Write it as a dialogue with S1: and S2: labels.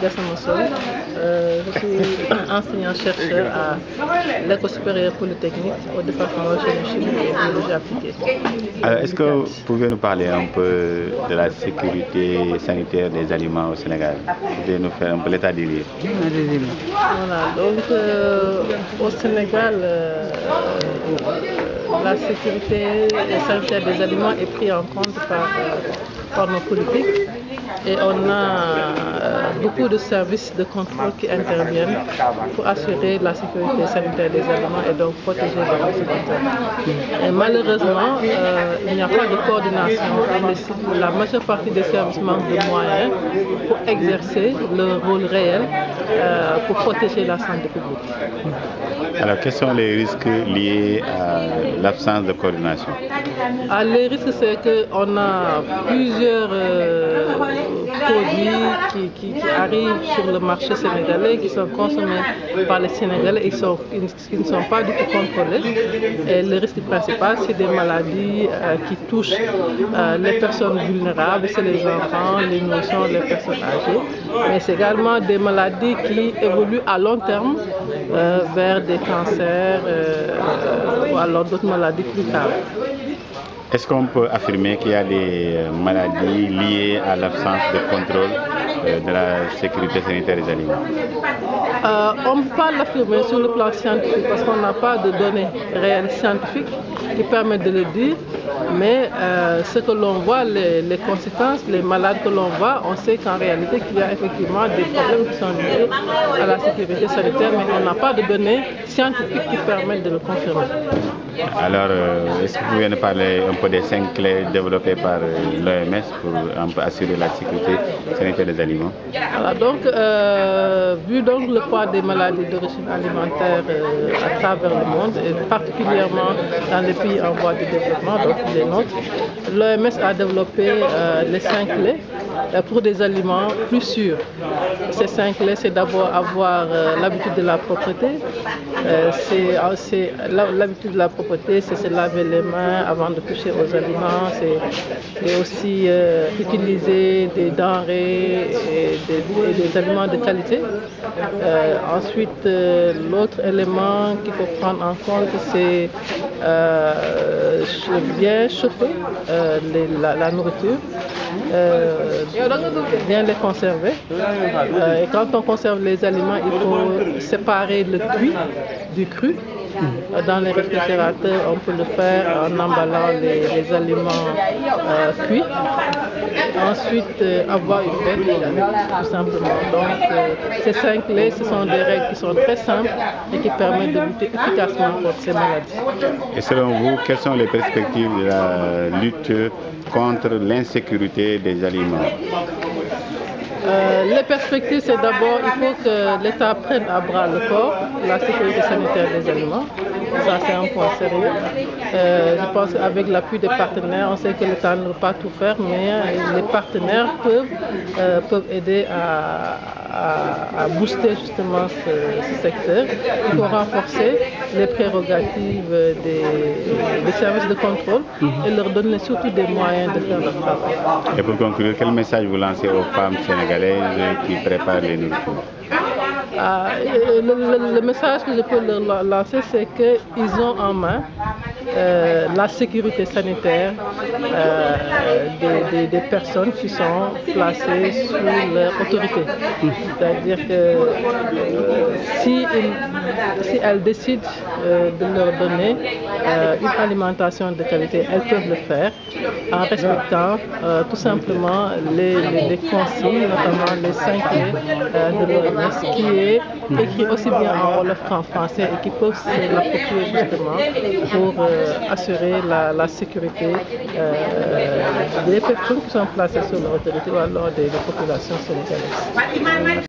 S1: Gassama Sow, je suis enseignant-chercheur à l'École supérieure polytechnique au département de chimie et biologie appliquée.
S2: Alors, est-ce que vous pouvez nous parler un peu de la sécurité sanitaire des aliments au Sénégal? Vous pouvez nous faire un peu l'état des lieux?
S1: Voilà, donc au Sénégal, la sécurité sanitaire des aliments est prise en compte par nos politiques et on a beaucoup de services de contrôle qui interviennent pour assurer la sécurité sanitaire des aliments et donc protéger les consommateurs. Et malheureusement, il n'y a pas de coordination. La majeure partie des services manquent de moyens pour exercer leur rôle réel pour protéger la santé publique.
S2: Alors, quels sont les risques liés à l'absence de coordination?
S1: Les risques, c'est qu'on a plusieurs produits qui arrivent sur le marché sénégalais, qui sont consommés par les Sénégalais et qui ne sont pas du tout contrôlés. Et le risque principal, c'est des maladies qui touchent les personnes vulnérables, c'est les enfants, les nourrissons, les personnes âgées. Mais c'est également des maladies qui évoluent à long terme vers des cancers ou alors d'autres maladies plus graves.
S2: Est-ce qu'on peut affirmer qu'il y a des maladies liées à l'absence de contrôle de la sécurité sanitaire des aliments?
S1: On ne peut pas l'affirmer sur le plan scientifique parce qu'on n'a pas de données réelles scientifiques qui permettent de le dire, mais ce que l'on voit, les conséquences, les malades que l'on voit, on sait qu'en réalité qu'il y a effectivement des problèmes qui sont liés à la sécurité sanitaire, mais on n'a pas de données scientifiques qui permettent de le confirmer.
S2: Alors, est-ce que vous pouvez nous parler un peu des 5 clés développées par l'OMS pour un peu assurer la sécurité sanitaire des aliments?
S1: Voilà, donc, vu donc le poids des maladies d'origine alimentaire à travers le monde, et particulièrement dans les pays en voie de développement, donc les nôtres, l'OMS a développé les 5 clés pour des aliments plus sûrs. Ces 5 clés, c'est d'abord avoir l'habitude de la propreté. L'habitude de la propreté, c'est se laver les mains avant de toucher aux aliments, c'est aussi utiliser des denrées et des aliments de qualité. Ensuite, l'autre élément qu'il faut prendre en compte, c'est bien chauffer la nourriture, bien les conserver. Et quand on conserve les aliments, il faut séparer le cuit du cru. Dans les réfrigérateurs, on peut le faire en emballant les aliments cuits. Ensuite, avoir une belle hygiène, tout simplement. Donc, ces 5 clés, ce sont des règles qui sont très simples et qui permettent de lutter efficacement contre ces maladies.
S2: Et selon vous, quelles sont les perspectives de la lutte contre l'insécurité des aliments?
S1: Les perspectives, c'est d'abord, il faut que l'État prenne à bras le corps la sécurité sanitaire des aliments. Ça, c'est un point sérieux. Je pense qu'avec l'appui des partenaires, on sait que l'État ne peut pas tout faire, mais les partenaires peuvent aider à booster justement ce secteur. Il faut renforcer les prérogatives des services de contrôle et leur donner surtout des moyens de faire leur travail.
S2: Et pour conclure, quel message vous lancez aux femmes sénégalaises qui préparent les nourritures?
S1: Le message que je peux leur lancer, c'est qu'ils ont en main la sécurité sanitaire des personnes qui sont placées sous leur autorité. C'est-à-dire que si elles décident de leur donner une alimentation de qualité, elles peuvent le faire en respectant tout simplement les consignes, notamment les 5 clés de l'OMS, qui est écrit aussi bien en wolof qu'en français et qui peuvent se l'approprier justement pour assurer la sécurité des personnes qui sont placées sous leur autorité ou alors des populations sénégalaises.